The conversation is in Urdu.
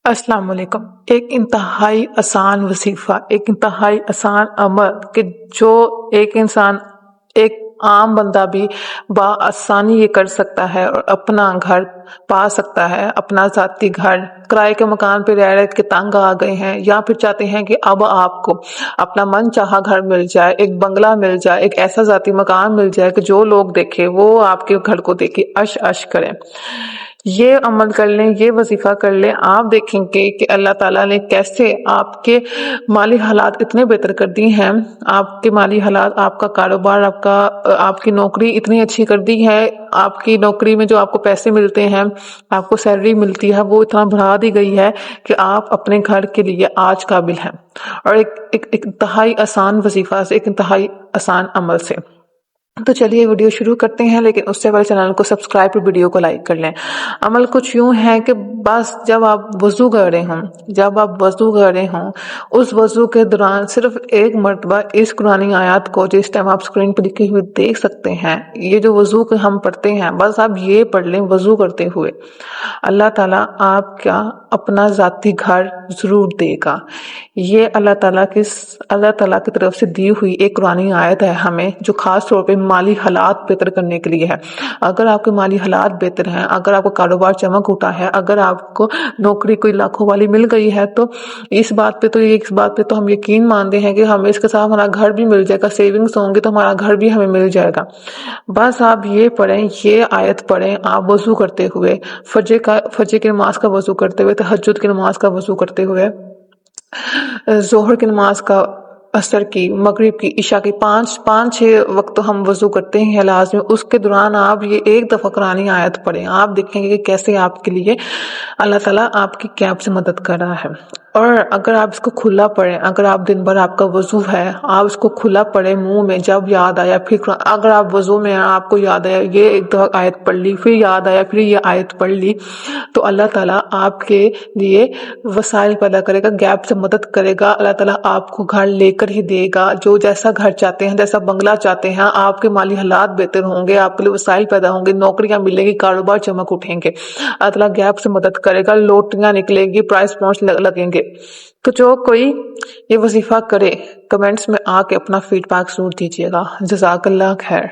السلام علیکم۔ ایک انتہائی آسان وظیفہ، ایک انتہائی آسان عمل کہ جو ایک انسان، ایک عام بندہ بھی بآسانی یہ کر سکتا ہے اور اپنا گھر پا سکتا ہے، اپنا ذاتی گھر۔ کرائے کے مکان پہ رہ کے تنگ آ گئے ہیں یا پھر چاہتے ہیں کہ اب آپ کو اپنا من چاہا گھر مل جائے، ایک بنگلہ مل جائے، ایک ایسا ذاتی مکان مل جائے کہ جو لوگ دیکھے وہ آپ کے گھر کو دیکھے عش عش کریں۔ یہ عمل کر لیں، یہ وظیفہ کر لیں، آپ دیکھیں گے کہ اللہ تعالیٰ نے کیسے آپ کے مالی حالات اتنے بہتر کر دی ہیں، آپ کے مالی حالات، آپ کا کاروبار، آپ کی نوکری اتنی اچھی کر دی ہے، آپ کی نوکری میں جو آپ کو پیسے ملتے ہیں، آپ کو سیلری ملتی ہے، وہ اتنا بڑھا دی گئی ہے کہ آپ اپنے گھر کے لیے آج قابل ہیں، اور ایک انتہائی آسان وظیفہ سے، ایک انتہائی آسان عمل سے۔ تو چلیے ویڈیو شروع کرتے ہیں، لیکن اس سے پہلے چینل کو سبسکرائب اور ویڈیو کو لائک کر لیں۔ عمل کچھ یوں ہے کہ بس جب آپ وضو کر رہے ہوں، اس وضو کے دوران صرف ایک مرتبہ اس قرآنی آیات کو، جس ٹائم آپ اسکرین پہ لکھی ہوئی دیکھ سکتے ہیں، یہ جو وضو کے ہم پڑھتے ہیں، بس آپ یہ پڑھ لیں وضو کرتے ہوئے، اللہ تعالیٰ آپ کا اپنا ذاتی گھر ضرور دے گا۔ یہ اللہ تعالیٰ کی طرف سے دی ہوئی ایک قرآنی آیت ہے ہمیں، جو خاص طور پہ مالی حالات بہتر کرنے کے لیے ہے۔ اگر آپ کے مالی حالات بہتر ہیں، اگر آپ کو کاروبار چمک اٹھا ہے، اگر آپ کو نوکری کوئی لاکھوں والی مل گئی ہے، تو اس بات پہ تو ہم یقین مانتے ہیں کہ ہمیں اس کے ساتھ ہمارا گھر بھی مل جائے گا، سیونگز ہوں گے تو ہمارا گھر بھی ہمیں مل جائے گا۔ بس آپ یہ پڑھیں، یہ آیت پڑھیں، آپ وضو کرتے ہوئے، فجر کی نماز کا وضو کرتے ہوئے، تہجد کی نماز کا وضو کرتے ہوئے، ظہر کی نماز کا، عصر کی، مغرب کی، عشاء کی، پانچ 6 وقت تو ہم وضو کرتے ہیں لازمی۔ اس کے دوران آپ یہ ایک دفعہ قرآنی آیت پڑھیں، آپ دیکھیں گے کہ کیسے آپ کے لیے اللہ تعالیٰ آپ کی کیب سے مدد کر رہا ہے۔ اور اگر آپ اس کو کھلا پڑھیں، اگر آپ دن بھر آپ کا وضو ہے، آپ اس کو کھلا پڑھیں منہ میں، جب یاد آیا پھر، اگر آپ وضو میں آپ کو یاد آیا یہ ایک دفعہ آیت پڑھ لی، پھر یاد آیا پھر یہ آیت پڑھ لی، تو اللہ تعالیٰ آپ کے لیے وسائل پیدا کرے گا، گیپ سے مدد کرے گا۔ اللہ تعالیٰ آپ کو گھر لے کر ہی دے گا، جو جیسا گھر چاہتے ہیں، جیسا بنگلہ چاہتے ہیں، آپ کے مالی حالات بہتر ہوں گے، آپ کے لیے وسائل پیدا ہوں گے، نوکریاں ملیں گی، کاروبار چمک اٹھیں گے، اللہ تعالیٰ گیپ سے مدد کرے گا، لوٹیاں نکلیں گی، پرائز پوائنٹس لگیں گے۔ تو جو کوئی یہ وظیفہ کرے، کمنٹس میں آ کے اپنا فیڈ بیک ضرور دیجیے گا۔ جزاک اللہ خیر۔